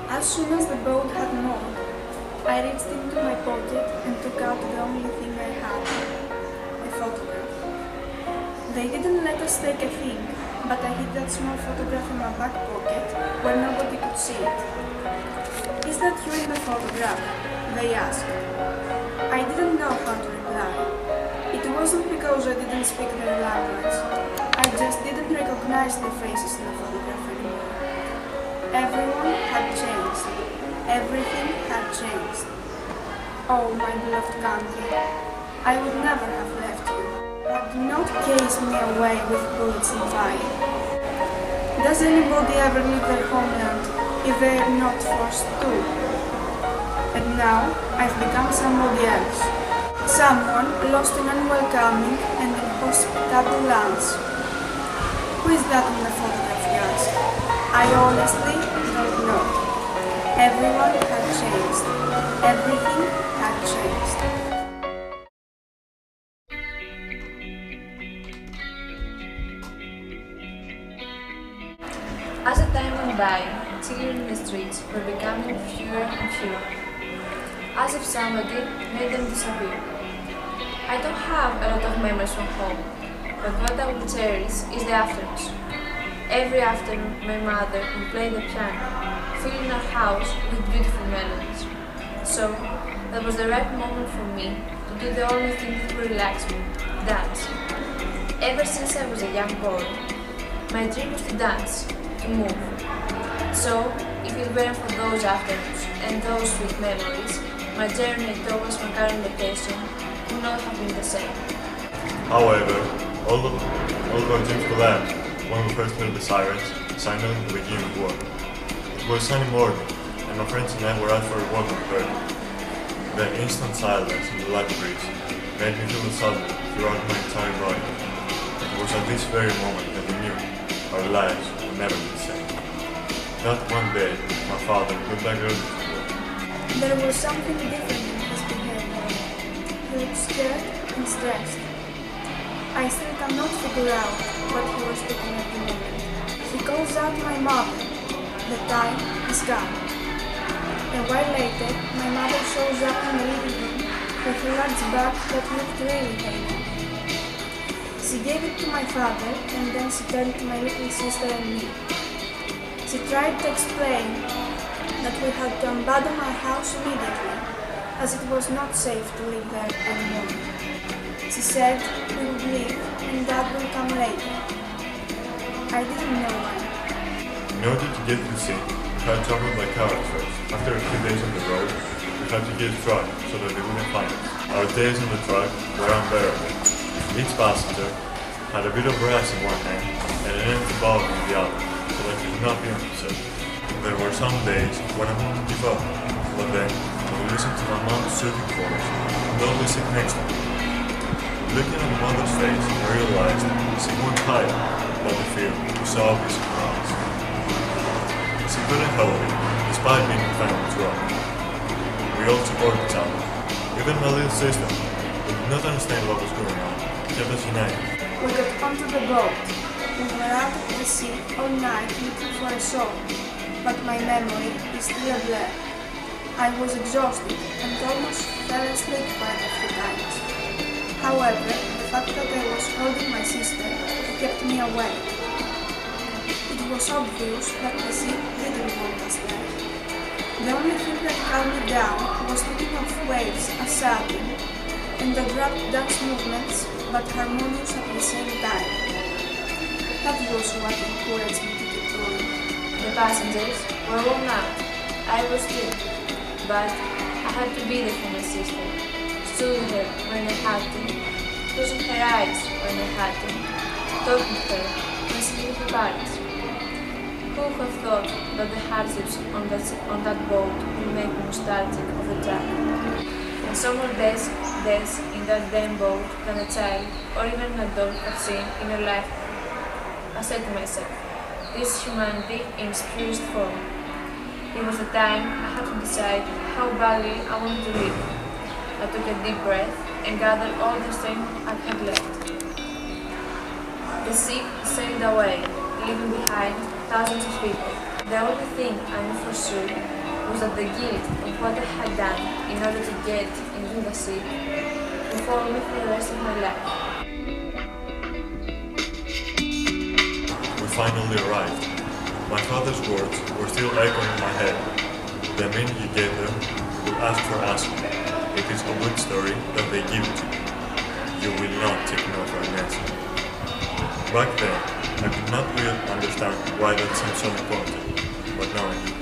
As soon as the boat had moored, I reached into my pocket and took out the only thing I had, a photograph. They didn't let us take a thing, but I hid that small photograph in my back pocket where nobody could see it. "Is that you in the photograph?" they asked. I didn't know how to reply. It wasn't because I didn't speak their language. I just didn't recognize their faces in the photograph anymore. Everyone had changed. Everything had changed. Oh, my beloved country, I would never have left you. But do not case me away with bullets and fire. Does anybody ever leave their homeland if they are not forced to? And now I've become somebody else. Someone lost in unwelcoming and inhospitable lands. Who is that in the photograph, you ask? I honestly don't know. Everyone had changed. Everything had changed. As the time went by, children in the streets were becoming fewer and fewer, as if somebody made them disappear. I don't have a lot of memories from home, but what I will cherish is the afternoons. Every afternoon, my mother would play the piano, filling our house with beautiful melodies. So, that was the right moment for me to do the only thing that would relax me, dance. Ever since I was a young boy, my dream was to dance, to move. So, if it weren't for those afternoons and those sweet memories, my journey towards my current location would not have been the same. However, all of our dreams collapsed when we first heard the sirens signaling the beginning of war. It was a sunny morning, and my friends and I were out for a walk on the bird. The instant silence and the light breeze made me feel nostalgic throughout my entire body. It was at this very moment that we knew our lives would never be the same. That one day, my father went back early to work. There was something different in his behavior. He looked scared and stressed. I still cannot figure out what he was thinking at the moment. He calls out my mother. The time is gone. A while later, my mother shows up in the living room with a large bag that looked really heavy. She gave it to my father and then she turned to my little sister and me. She tried to explain that we had to abandon our house immediately, as it was not safe to live there anymore. She said we would leave and Dad will come later. I didn't know why. In order to get to the scene, we had to travel by car at first. After a few days on the road, we had to get a truck so that they wouldn't find us. Our days on the truck were unbearable. Each passenger had a bit of brass in one hand and an empty bottle in the other, so that he could not be on himself. There were some days when I wanted to give up, but then I would listen to my mom's soothing voice and always sit next to me. Looking at my mother's face, I realized she wouldn't hide, but the fear was so obvious in her eyes. She couldn't help it, despite being a family drug. We all supported each other. Even my little sister, who did not understand what was going on, kept us united. We got onto the boat. We were out at the sea all night looking for a soul, but my memory is still a blur. I was exhausted and almost fell asleep quite a few times. However, the fact that I was holding my sister kept me awake. It was obvious that the sea didn't want us there. The only thing that calmed me down was thinking of waves assaulting and the abrupt dance movements, but harmonious at the same time. That was what encouraged me to keep going. The passengers were worn out. I was too, but I had to be there for my sister. Soothe her when I had to, closing her eyes when I had to, talking to her when she needed Paris. Who would have thought that the hardships on that boat would make me nostalgic of the track? And some more days in that damn boat than a child or even an adult have seen in her lifetime. I said to myself, this is humanity in its purest form. It was the time I had to decide how badly I wanted to live. I took a deep breath and gathered all the strength I had left. The ship sailed away, leaving behind thousands of people. The only thing I knew for sure was that the guilt of what I had done in order to get into the sea would follow me for the rest of my life. We finally arrived. My father's words were still echoing in my head. The minute you get there, you will ask for asking. It is a good story that they give it to you. You will not take no for an answer. Back then, I could not really understand why that seemed so important, but now I do.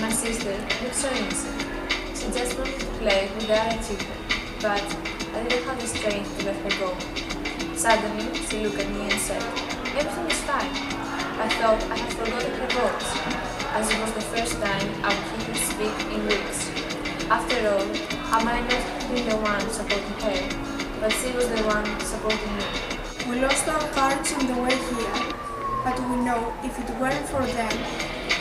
My sister looked so innocent. She just wanted to play with the other children, but I didn't have the strength to let her go. Suddenly, she looked at me and said, "Everything is fine." I thought I had forgotten her voice, as it was the first time I would hear her speak in weeks. After all, I might not have been the one supporting her, but she was the one supporting me. We lost our courage on the way here, but we know if it weren't for them,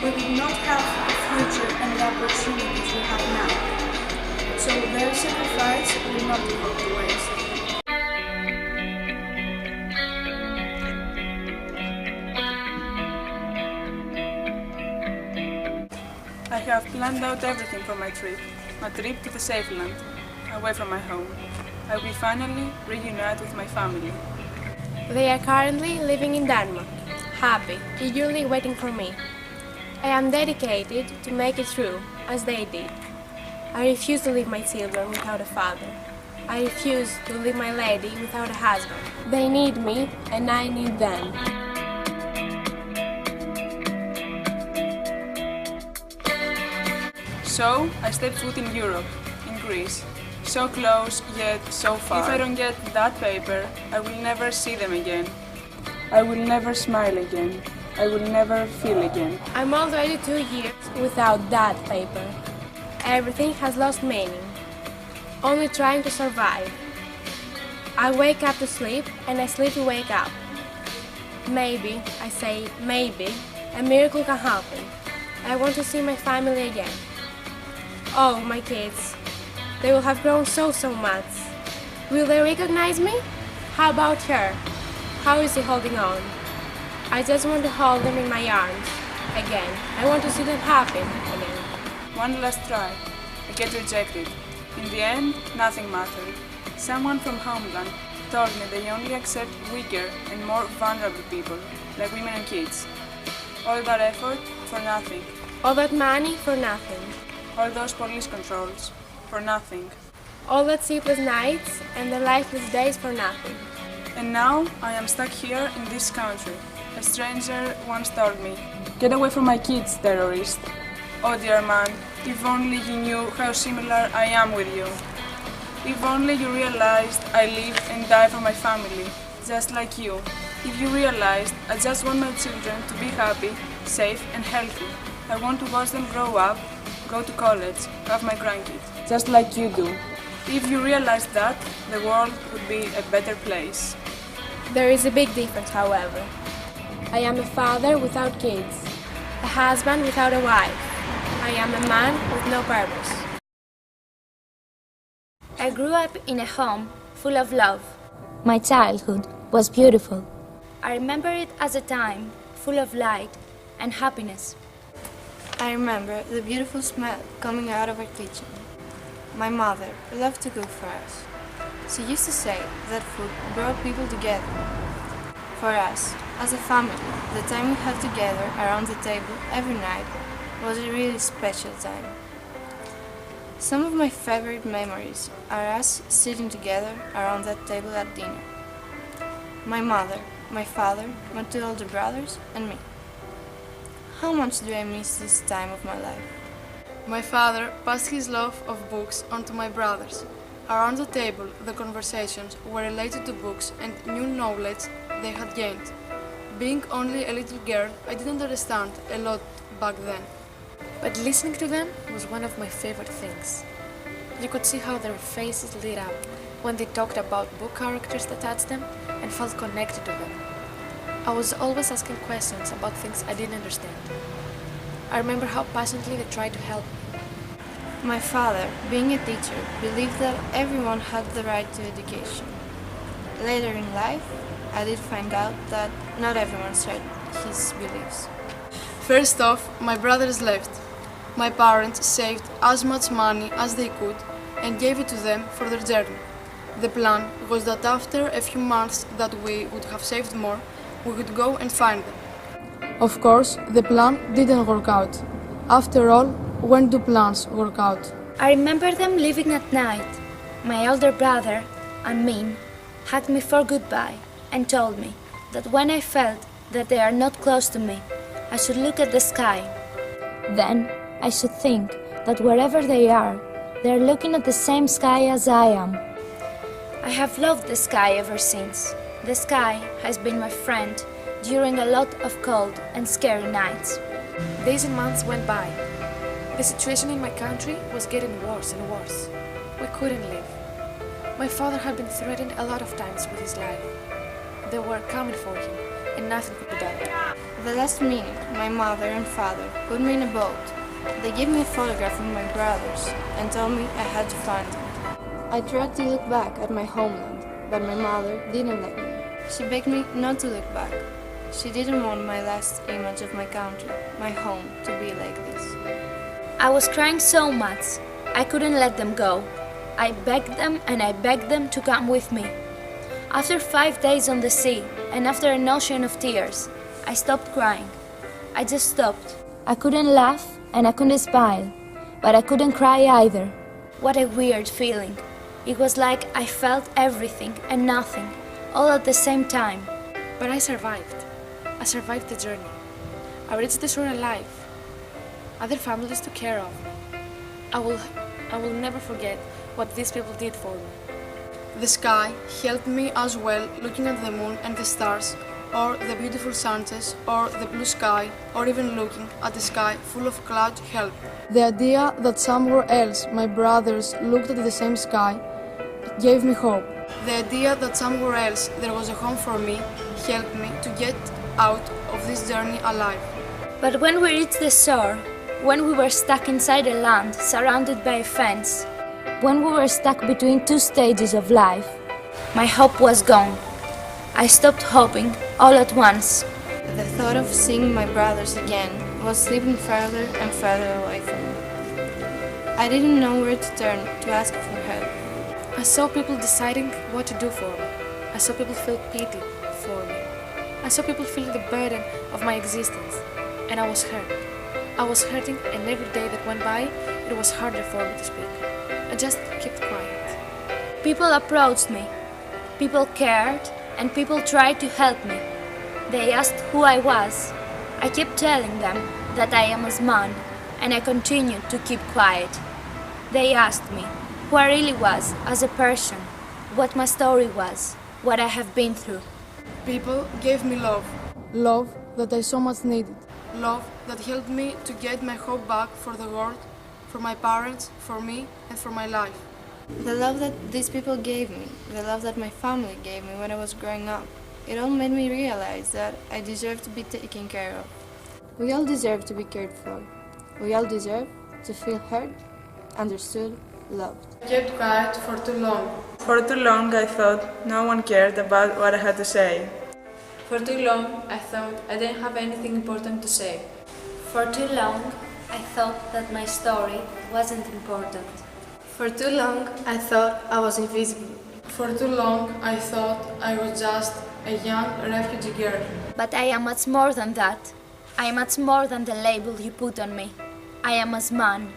we would not have the future and the opportunities we have now. So their sacrifice will not go to waste. I have planned out everything for my trip to the safe land, away from my home. I will finally reunite with my family. They are currently living in Denmark, happy, eagerly waiting for me. I am dedicated to make it through, as they did. I refuse to leave my children without a father. I refuse to leave my lady without a husband. They need me, and I need them. So, I step foot in Europe, in Greece. So close, yet so far. If I don't get that paper, I will never see them again. I will never smile again. I will never feel again. I'm already 2 years without that paper. Everything has lost meaning. Only trying to survive. I wake up to sleep, and I sleep to wake up. Maybe, I say maybe, a miracle can happen. I want to see my family again. Oh, my kids. They will have grown so much. Will they recognize me? How about her? How is she holding on? I just want to hold them in my arms. Again. I want to see them happy again. One last try. I get rejected. In the end, nothing mattered. Someone from homeland told me they only accept weaker and more vulnerable people, like women and kids. All that effort for nothing. All that money for nothing. All those police controls for nothing. All that sleepless nights and the lifeless days for nothing. And now I am stuck here in this country. A stranger once told me, "Get away from my kids, terrorist." Oh dear man, if only you knew how similar I am with you. If only you realized I live and die for my family, just like you. If you realized I just want my children to be happy, safe and healthy. I want to watch them grow up, go to college, have my grandkids, just like you do. If you realized that, the world would be a better place. There is a big difference, however. I am a father without kids, a husband without a wife. I am a man with no purpose. I grew up in a home full of love. My childhood was beautiful. I remember it as a time full of light and happiness. I remember the beautiful smell coming out of our kitchen. My mother loved to cook for us. She used to say that food brought people together. For us, as a family, the time we had together around the table every night was a really special time. Some of my favorite memories are us sitting together around that table at dinner. My mother, my father, my 2 older brothers, and me. How much do I miss this time of my life? My father passed his love of books on to my brothers. Around the table, the conversations were related to books and new knowledge they had gained. Being only a little girl, I didn't understand a lot back then. But listening to them was one of my favorite things. You could see how their faces lit up when they talked about book characters that touched them and felt connected to them. I was always asking questions about things I didn't understand. I remember how passionately they tried to help me. My father, being a teacher, believed that everyone had the right to education. Later in life, I did find out that not everyone shared his beliefs. First off, my brothers left. My parents saved as much money as they could and gave it to them for their journey. The plan was that after a few months that we would have saved more, we would go and find them. Of course, the plan didn't work out. After all, when do plans work out? I remember them leaving at night. My elder brother, Amin, hugged me for goodbye and told me that when I felt that they are not close to me, I should look at the sky. Then I should think that wherever they are looking at the same sky as I am. I have loved the sky ever since. The sky has been my friend during a lot of cold and scary nights. Days and months went by. The situation in my country was getting worse and worse. We couldn't live. My father had been threatened a lot of times with his life. They were coming for him, and nothing could be done. At the last minute, my mother and father put me in a boat. They gave me a photograph of my brothers and told me I had to find them. I tried to look back at my homeland, but my mother didn't let me. She begged me not to look back. She didn't want my last image of my country, my home, to be like this. I was crying so much, I couldn't let them go. I begged them and I begged them to come with me. After 5 days on the sea and after an ocean of tears, I stopped crying. I just stopped. I couldn't laugh and I couldn't smile, but I couldn't cry either. What a weird feeling. It was like I felt everything and nothing, all at the same time. But I survived. I survived the journey. I reached the shore alive. Other families took care of me. I will never forget what these people did for me. The sky helped me as well, looking at the moon and the stars, or the beautiful sunsets, or the blue sky, or even looking at the sky full of clouds helped. The idea that somewhere else my brothers looked at the same sky gave me hope. The idea that somewhere else there was a home for me helped me to get out of this journey alive. But when we reached the shore, when we were stuck inside a land surrounded by a fence, when we were stuck between two stages of life, my hope was gone. I stopped hoping all at once. The thought of seeing my brothers again was slipping further and further away from me. I didn't know where to turn to ask for help. I saw people deciding what to do for me. I saw people feel pity for me. I saw people feeling the burden of my existence. And I was hurt. I was hurting, and every day that went by, it was harder for me to speak. I just kept quiet. People approached me. People cared, and people tried to help me. They asked who I was. I kept telling them that I am a man, and I continued to keep quiet. They asked me who I really was as a person, what my story was, what I have been through. People gave me love. Love that I so much needed. Love that helped me to get my hope back for the world, for my parents, for me, and for my life. The love that these people gave me, the love that my family gave me when I was growing up, it all made me realize that I deserve to be taken care of. We all deserve to be cared for. We all deserve to feel heard, understood, loved. I kept quiet for too long. For too long I thought no one cared about what I had to say. For too long, I thought I didn't have anything important to say. For too long, I thought that my story wasn't important. For too long, I thought I was invisible. For too long, I thought I was just a young refugee girl. But I am much more than that. I am much more than the label you put on me. I am a man.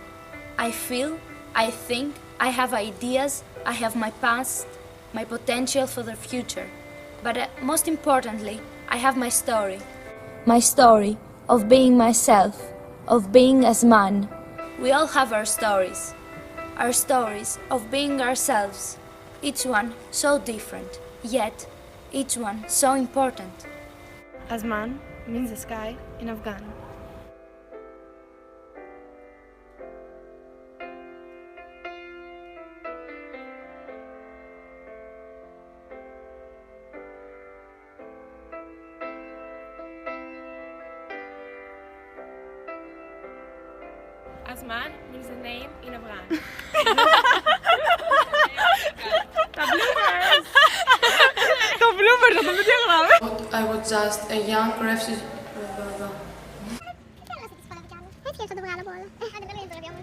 I feel, I think, I have ideas, I have my past, my potential for the future. But most importantly, I have my story. My story of being myself, of being as man. We all have our stories of being ourselves, each one so different, yet each one so important. Asman means the sky in Afghan. Asman means the name in Afghan. I was just a young refugee. σκέψω να το βγάλω από όλα. Άντε, δεν είναι τώρα πια μου.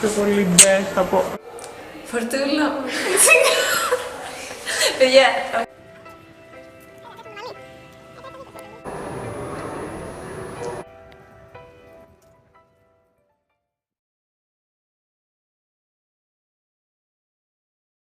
Πιο πολύ ντε θα πω. Φορτούλο. Παιδιά,